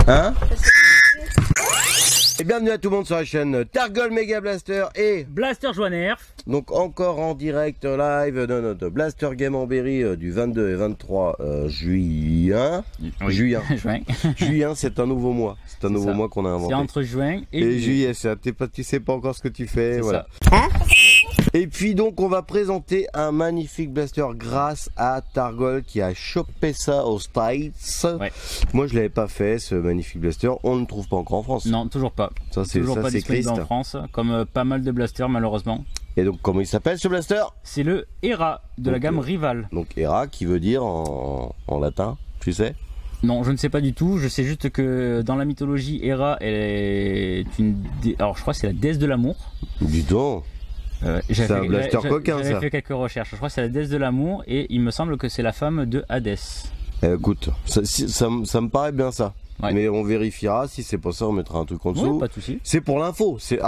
Hein? Et bienvenue à tout le monde sur la chaîne Targol Mega Blaster et Blaster Joie Nerf. Donc encore en direct live de notre Blaster Game en Berry du 22 et 23 juin. Oui. Juin. Juin. C'est un nouveau mois. C'est un nouveau mois qu'on a inventé. C'est entre juin et juillet. Tu sais pas encore ce que tu fais. Voilà. Hein? Et puis donc on va présenter un magnifique blaster grâce à Targol qui a chopé ça aux States. Ouais. Moi je l'avais pas fait ce magnifique blaster. On ne le trouve pas encore en France. Non, toujours pas. Ça c'est toujours pas disponible triste en France, comme pas mal de blasters malheureusement. Et donc comment il s'appelle ce blaster? C'est le ERA de la gamme Rival. Donc ERA qui veut dire en latin, tu sais? Non, je ne sais pas du tout. Je sais juste que dans la mythologie, Hera est alors je crois que c'est la déesse de l'amour. Dis donc. C'est un blaster coquin ça. J'avais fait quelques recherches. Je crois que c'est la déesse de l'amour et il me semble que c'est la femme de Hadès. Écoute, ça me paraît bien ça. Ouais. Mais on vérifiera, si c'est pas ça on mettra un truc en dessous. Oui, pas de souci. C'est pour l'info, c'est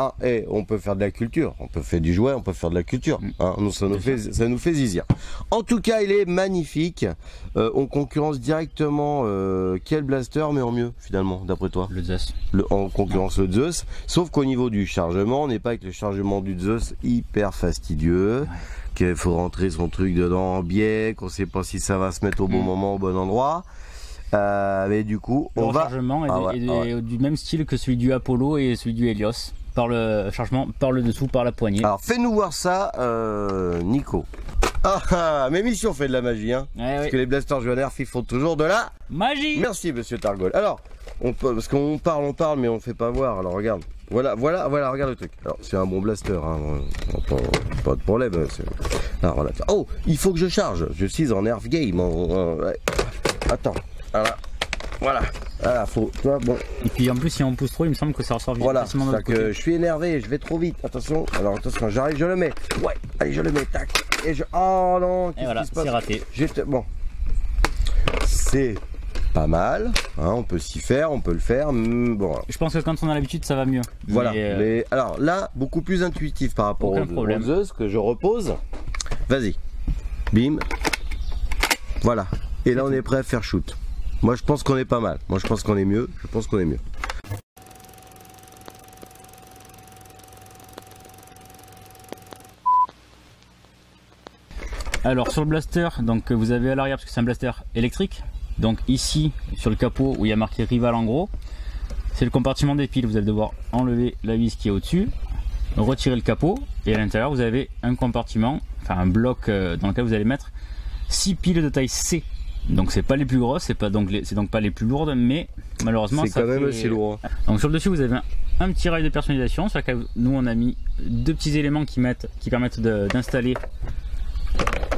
on peut faire de la culture, on peut faire du jouet, on peut faire de la culture. Hein, nous, ça nous fait zizir. En tout cas, il est magnifique. On concurrence directement quel blaster mais en mieux finalement, d'après toi? Le Zeus. On concurrence le Zeus, sauf qu'au niveau du chargement, on n'est pas avec le chargement du Zeus hyper fastidieux. Ouais. Qu'il faut rentrer son truc dedans en biais, qu'on sait pas si ça va se mettre au bon moment, au bon endroit. Mais du coup, le rechargement est du même style que celui du Apollo et celui du Helios. Par le chargement, par le dessous, par la poignée. Alors fais-nous voir ça, Nico. Mais mission fait de la magie, hein. Parce que les blasters Joie Nerf, ils font toujours de la magie. Merci monsieur Targol. Alors, parce qu'on parle, mais on fait pas voir. Alors regarde. Voilà, regarde le truc. Alors c'est un bon blaster, hein. Pas de problème. Alors, voilà. Oh, il faut que je charge. Je suis en Nerf game. Ouais. Attends. Voilà, faut, toi, bon. Et puis en plus, si on pousse trop, il me semble que ça ressort vite. Voilà, c'est que je suis énervé, je vais trop vite. Attention, alors attention, j'arrive, je le mets. Ouais, allez, je le mets, tac. Et je. Oh non, et voilà, c'est raté. Bon, c'est pas mal, hein, on peut s'y faire, on peut le faire. Bon. Je pense que quand on a l'habitude, ça va mieux. Voilà, mais alors là, beaucoup plus intuitif par rapport aux Zeus que je repose. Vas-y, bim. Voilà, et là on est prêt à faire shoot. Moi je pense qu'on est pas mal, moi je pense qu'on est mieux, Alors sur le blaster, donc vous avez à l'arrière, parce que c'est un blaster électrique, donc ici sur le capot où il y a marqué Rival en gros, c'est le compartiment des piles. Vous allez devoir enlever la vis qui est au dessus, retirer le capot, et à l'intérieur vous avez un compartiment, enfin un bloc dans lequel vous allez mettre 6 piles de taille C. Donc c'est pas les plus grosses, c'est donc pas les plus lourdes, mais malheureusement c'est quand même assez lourd. Donc sur le dessus vous avez un petit rail de personnalisation sur lequel nous on a mis deux petits éléments qui permettent d'installer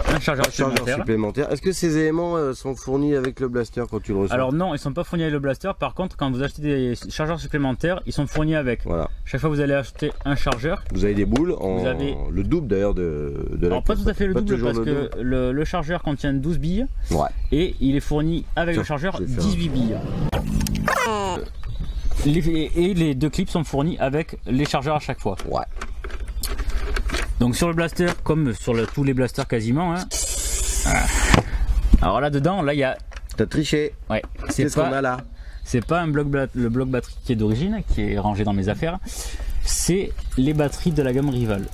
un chargeur supplémentaire. Est-ce que ces éléments sont fournis avec le blaster quand tu le reçois? Alors non, ils sont pas fournis avec le blaster. Par contre, quand vous achetez des chargeurs supplémentaires, ils sont fournis avec. Voilà. Chaque fois vous allez acheter un chargeur. Vous avez des boules, le double d'ailleurs de la. Alors pas tout à fait le double parce que le chargeur contient 12 billes. Ouais. Et il est fourni avec le chargeur 18 billes. Et les deux clips sont fournis avec les chargeurs à chaque fois. Ouais. Donc sur le blaster, comme sur tous les blasters quasiment, hein. Alors là dedans, là il y a. T'as triché. Ouais. Qu'est-ce qu'on a là? C'est pas le bloc batterie qui est d'origine, qui est rangé dans mes affaires. C'est les batteries de la gamme Rival,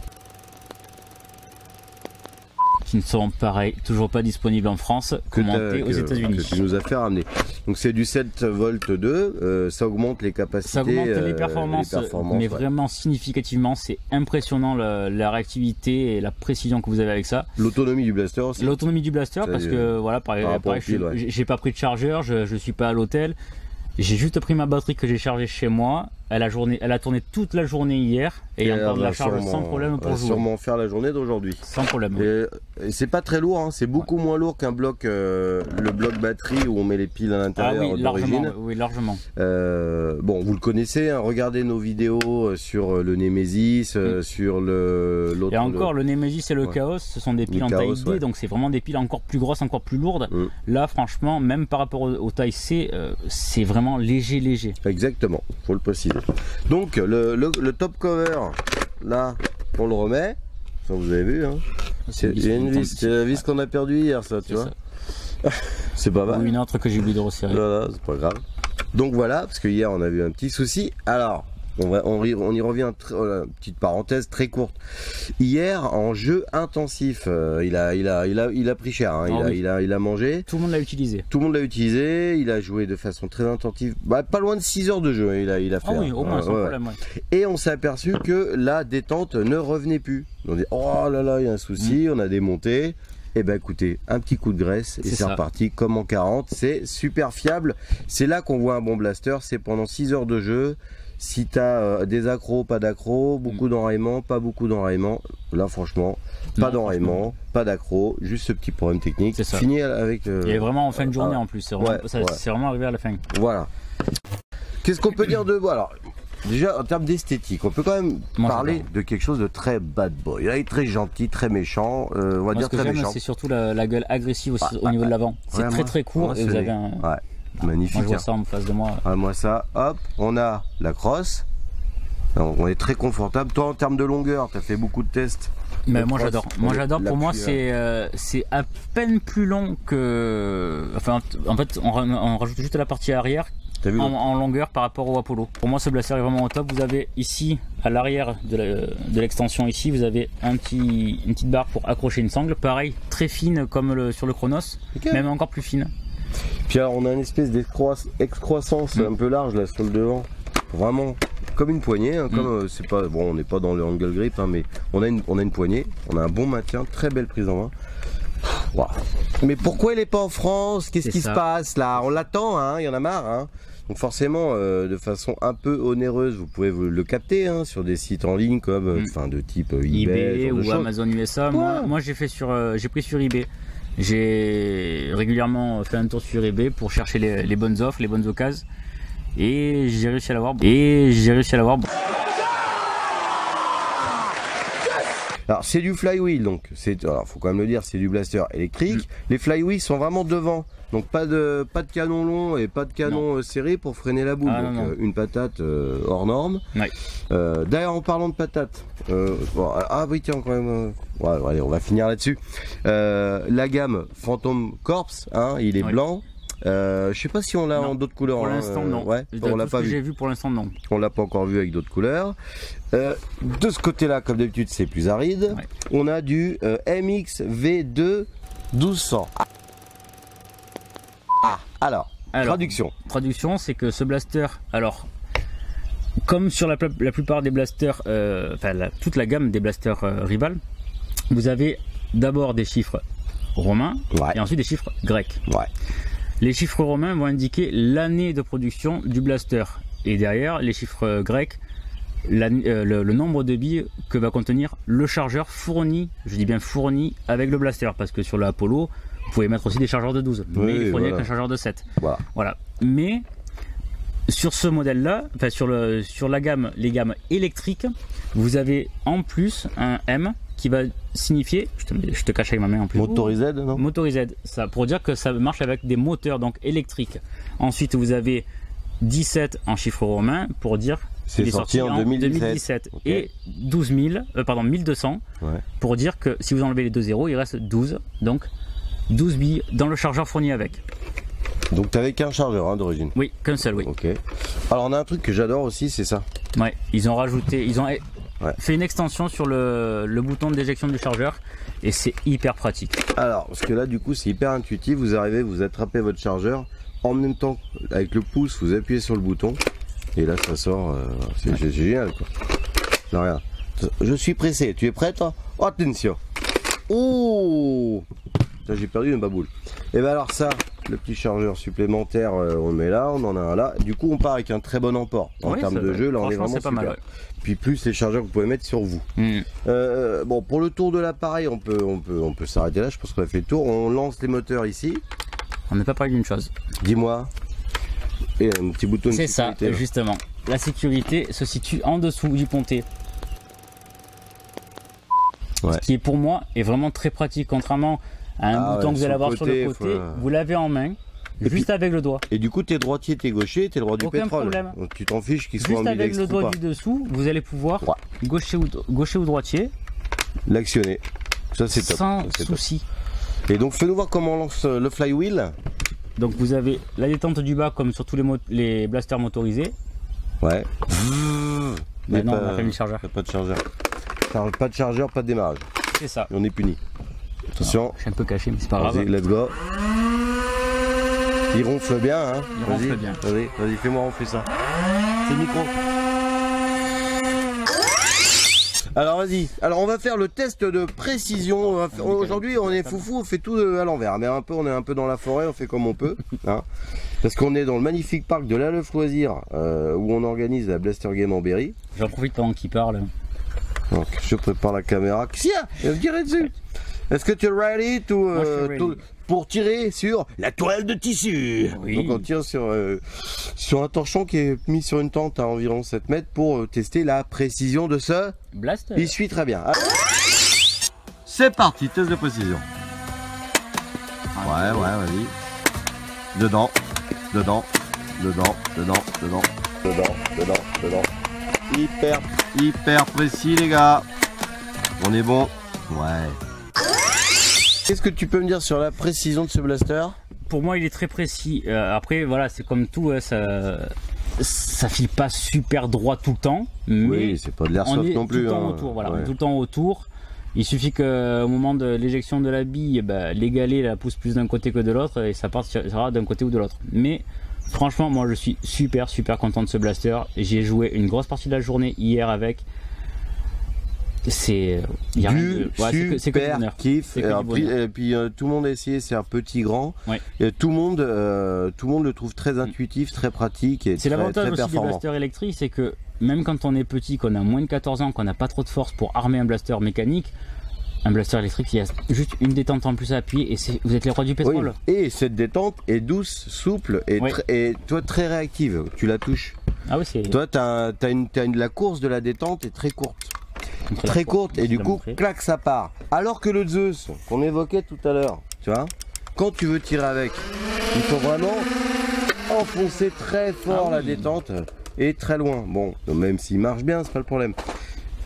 qui ne sont pareil, toujours pas disponibles en France, commentées aux États-Unis. Que tu nous as fait ramener. Donc c'est du 7 volts 2, ça augmente les capacités. Ça augmente les performances mais vraiment significativement. C'est impressionnant la réactivité et la précision que vous avez avec ça. L'autonomie du blaster aussi. L'autonomie du blaster parce que voilà, pareil, j'ai pas pris de chargeur, je suis pas à l'hôtel. J'ai juste pris ma batterie que j'ai chargée chez moi. Elle a tourné toute la journée hier et il y a encore de la charge sans problème pour jouer. Sûrement faire la journée d'aujourd'hui. Sans problème. Et c'est pas très lourd, hein. C'est beaucoup moins lourd qu'un bloc, le bloc batterie où on met les piles à l'intérieur d'origine. Oui, largement. Bon, vous le connaissez, hein. Regardez nos vidéos sur le Nemesis, sur l'autre. Et encore, le Nemesis et le Chaos, ce sont des piles en taille D, donc c'est vraiment des piles encore plus grosses, encore plus lourdes. Là, franchement, même par rapport aux tailles C, c'est vraiment léger. Exactement, faut le préciser. Donc le top cover, là, on le remet. Ça vous avez vu, hein. C'est la vis qu'on a perdue hier, ça, tu vois. C'est pas mal. Ou une autre que j'ai oublié de resserrer. Voilà, c'est pas grave. Donc voilà, parce que hier on a eu un petit souci. Alors, on y revient, petite parenthèse très courte. Hier, en jeu intensif, il a pris cher, hein. Il a mangé. Tout le monde l'a utilisé. Tout le monde l'a utilisé, il a joué de façon très intensive. Bah, pas loin de 6 heures de jeu, il a fait. Ah oui, au moins, sans problème. Ouais. Et on s'est aperçu que la détente ne revenait plus. On dit, oh là là, il y a un souci, on a démonté. Et ben écoutez, un petit coup de graisse et c'est reparti comme en 40. C'est super fiable. C'est là qu'on voit un bon blaster, c'est pendant 6 heures de jeu. Si tu as des accros, pas d'accros, beaucoup d'enraillement, pas beaucoup d'enraillement, là franchement, pas d'enraillement, pas d'accros, juste ce petit problème technique. C'est ça. Fini avec. Il est vraiment en fin de journée en plus, c'est vraiment, c'est vraiment arrivé à la fin. Voilà. Qu'est-ce qu'on peut dire de bon? Alors, déjà en termes d'esthétique, on peut quand même parler de quelque chose de très bad boy. Il est très gentil, très méchant, on va dire très méchant. C'est surtout la gueule agressive aussi, au niveau de l'avant. C'est très court et vous avez un. Ouais. Magnifique. Moi je vois ça en face de moi. Ah, moi ça, hop, on a la crosse. Donc, on est très confortable. Toi en termes de longueur, tu as fait beaucoup de tests. Mais moi j'adore. Moi j'adore. Pour moi c'est à peine plus long que. Enfin en fait on rajoute juste la partie arrière. En longueur par rapport au Apollo. Pour moi ce blaster est vraiment au top. Vous avez ici à l'arrière de l'extension ici, vous avez une petite barre pour accrocher une sangle. Pareil, très fine comme sur le Chronos, même encore plus fine. Puis alors on a une espèce d'excroissance un peu large là sur le devant, vraiment comme une poignée, hein, comme c'est pas bon, on n'est pas dans le angle grip, hein, mais on a une poignée, on a un bon maintien, très belle prise en main. Wow. Mais pourquoi il est pas en France? Qu'est-ce qui se passe là? On l'attend, hein, il y en a marre. Hein. Donc forcément, de façon un peu onéreuse, vous pouvez le capter hein, sur des sites en ligne comme, de type eBay ou Amazon USA. Moi j'ai pris sur eBay. J'ai régulièrement fait un tour sur eBay pour chercher les bonnes offres, les bonnes occasions, et j'ai réussi à l'avoir. Alors c'est du flywheel, donc faut quand même le dire, c'est du blaster électrique. Les flywheels sont vraiment devant, donc pas de canon long et pas de canon serré pour freiner la boule. Une patate hors norme. Ouais. D'ailleurs en parlant de patate, oui tiens quand même. Allez, on va finir là-dessus. La gamme Phantom Corps, hein, il est blanc. Je sais pas si on l'a en d'autres couleurs. Pour l'instant, non. Ouais, on l'a pas vu. J'ai vu pour l'instant, non. On l'a pas encore vu avec d'autres couleurs. De ce côté-là, comme d'habitude, c'est plus aride. Ouais. On a du MX V2 1200. Alors, traduction. Traduction, c'est que ce blaster, alors, comme sur la plupart des blasters, toute la gamme des blasters Rival, vous avez d'abord des chiffres romains et ensuite des chiffres grecs. Ouais. Les chiffres romains vont indiquer l'année de production du blaster et derrière les chiffres grecs, le nombre de billes que va contenir le chargeur fourni, je dis bien fourni avec le blaster, parce que sur l'Apollo vous pouvez mettre aussi des chargeurs de 12, mais il fournit avec un chargeur de 7. Voilà. Mais sur ce modèle là, sur la gamme, les gammes électriques, vous avez en plus un M qui va signifier, je te cache avec ma main en plus. Motorisé, non? Motorisé, ça pour dire que ça marche avec des moteurs donc électriques. Ensuite vous avez 17 en chiffre romain pour dire c'est sorti en 2017. Okay. Et 1200 pour dire que si vous enlevez les deux zéros, il reste 12, donc 12 billes dans le chargeur fourni avec. Donc t'avais qu'un chargeur hein, d'origine? Oui, qu'un seul, oui. Ok. Alors on a un truc que j'adore aussi, c'est ça. Ouais, ils ont fait une extension sur le bouton d'éjection du chargeur et c'est hyper pratique. Alors, parce que là du coup c'est hyper intuitif, vous arrivez, vous attrapez votre chargeur, en même temps avec le pouce vous appuyez sur le bouton et là ça sort, c'est génial quoi. Là regarde, je suis pressé, tu es prête? Oh, attention. Oh, j'ai perdu une baboule. Et ben alors ça, le petit chargeur supplémentaire, on le met là, on en a un là. Du coup, on part avec un très bon emport en termes de jeu. Là, on est vraiment super. Mal, Puis plus les chargeurs que vous pouvez mettre sur vous. Bon, pour le tour de l'appareil, on peut s'arrêter là. Je pense qu'on a fait le tour. On lance les moteurs ici. On n'est pas parlé d'une chose. Dis-moi. Et un petit bouton de sécurité. C'est ça, justement. La sécurité se situe en dessous du pontet. Ce qui est pour moi est vraiment très pratique, contrairement à un bouton que vous allez avoir sur le côté, vous l'avez en main, juste avec le doigt. Et du coup, t'es droitier, t'es gaucher, t'es le droit du pétrole. Problème. Donc tu t'en fiches qu'il soit juste avec le doigt du dessous, vous allez pouvoir gaucher ou droitier l'actionner. Ça c'est top. Sans souci. Et donc fais-nous voir comment on lance le flywheel. Donc vous avez la détente du bas comme sur tous les blasters motorisés. Ouais. Mais non, on a fait le chargeur. Pas de chargeur. Pas de chargeur, pas de démarrage. C'est ça. Et on est puni. Attention. Je suis un peu caché, mais c'est pas grave. Vas-y, let's go. Il ronfle bien, hein. Il ronfle bien. Vas-y, fais-moi ronfler ça. C'est le micro. Alors vas-y. Alors on va faire le test de précision. Aujourd'hui on est foufou, on fait tout à l'envers. Mais on est un peu dans la forêt, on fait comme on peut. Hein, parce qu'on est dans le magnifique parc de l'Aleuf Loisir où on organise la Blaster Game en Berry. J'en profite pendant qu'il parle. Donc je prépare la caméra. Qu'est-ce qu'il y a? Il va me tirer dessus. Est-ce que tu es ready, pour tirer sur la toile de tissu? Oui. Donc on tire sur un torchon qui est mis sur une tente à environ 7 mètres pour tester la précision de ce blaster. Il suit très bien. C'est parti, test de précision. Ouais, vas-y. Dedans. Hyper précis les gars. On est bon. Ouais. Qu'est-ce que tu peux me dire sur la précision de ce blaster? Pour moi il est très précis. Après voilà, c'est comme tout, ça file pas super droit tout le temps. Mais oui, c'est pas de l'airsoft non plus. Tout le temps autour, voilà, ouais. Tout le temps autour. Il suffit qu'au moment de l'éjection de la bille, les galets la poussent plus d'un côté que de l'autre et ça partira d'un côté ou de l'autre. Mais franchement, moi je suis super content de ce blaster. J'ai joué une grosse partie de la journée hier avec. C'est super kiff. Et puis tout le monde a essayé, c'est un petit grand. Ouais. Et tout le monde le trouve très intuitif, très pratique et c'est l'avantage aussi des blasters électriques, c'est que même quand on est petit, qu'on a moins de 14 ans, qu'on n'a pas trop de force pour armer un blaster mécanique, un blaster électrique, il y a juste une détente en plus à appuyer et vous êtes les rois du pétrole. Oui. Et cette détente est douce, souple et toi très réactive. Tu la touches. Ah oui, c'est. Toi, la course de la détente est très courte. Très courte et du coup clac ça part. Alors que le Zeus qu'on évoquait tout à l'heure, tu vois, quand tu veux tirer avec, il faut vraiment enfoncer très fort la détente et très loin. Bon, même s'il marche bien, c'est pas le problème.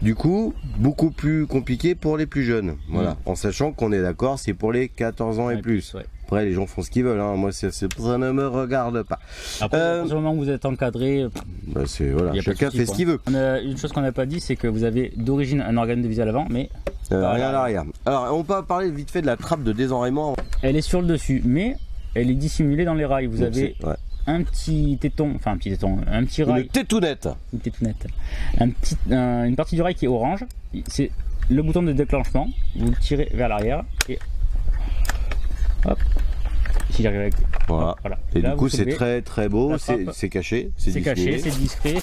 Du coup, beaucoup plus compliqué pour les plus jeunes. Voilà, en sachant qu'on est d'accord, c'est pour les 14 ans et plus. Ouais. Après, les gens font ce qu'ils veulent. Hein. Moi, ça ne me regarde pas. Après, à ce moment où vous êtes encadré, voilà, chacun fait ce qu'il veut. Une chose qu'on n'a pas dit, c'est que vous avez d'origine un organe de visée à l'avant, mais rien à l'arrière. Alors, on peut parler vite fait de la trappe de désenrayement. Elle est sur le dessus, mais elle est dissimulée dans les rails. Vous avez un petit téton, un petit rail. Une tétounette. Une partie du rail qui est orange. C'est le bouton de déclenchement. Vous le tirez vers l'arrière et hop. Si j'arrive avec. Voilà. Hop, voilà. Et là, du coup, c'est très beau. C'est caché. C'est caché, c'est discret.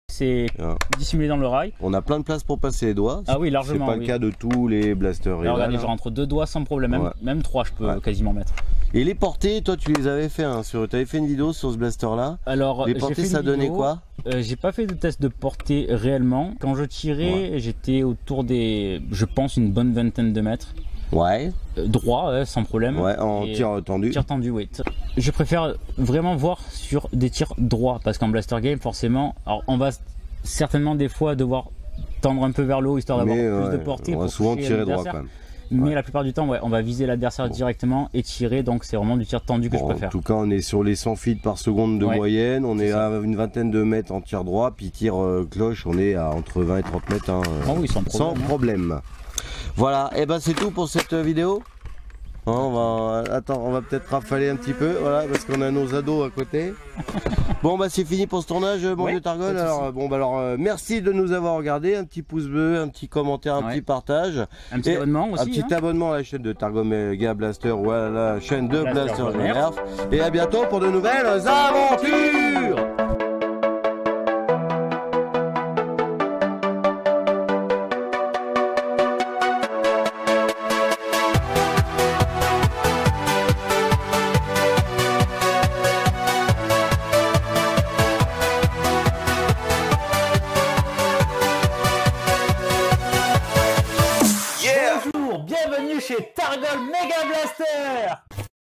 C'est dissimulé dans le rail. On a plein de place pour passer les doigts. Ah oui, largement. C'est pas le cas de tous les blasters. Alors regardez, je rentre 2 doigts sans problème, même 3 je peux quasiment mettre. Et les portées, toi tu les avais fait, tu avais fait une vidéo sur ce blaster là. Alors les portées ça donnait quoi? J'ai pas fait de test de portée réellement. Quand je tirais, j'étais autour des, je pense, une bonne vingtaine de mètres. Ouais. Droit, sans problème. Ouais, en tir tendu. Tir tendu, oui. Je préfère vraiment voir sur des tirs droits parce qu'en blaster game, forcément, alors on va certainement des fois devoir tendre un peu vers le haut histoire d'avoir plus de portée. On va souvent tirer droit quand même. Mais la plupart du temps, on va viser l'adversaire directement et tirer, donc c'est vraiment du tir tendu que je préfère. En tout cas, on est sur les 100 feet par seconde de moyenne, on est à une vingtaine de mètres en tir droit, puis tir cloche, on est à entre 20 et 30 mètres. Sans problème. Voilà, et ben c'est tout pour cette vidéo. On va peut-être rafaler un petit peu, voilà, parce qu'on a nos ados à côté. Bon bah c'est fini pour ce tournage, mon vieux Targol. Alors merci de nous avoir regardé, un petit pouce bleu, un petit commentaire, un petit partage, un petit abonnement aussi, un petit abonnement à la chaîne de Targomega Blaster ou à la chaîne de Blaster Nerf. Et à bientôt pour de nouvelles aventures. Bienvenue chez Targomega Blaster.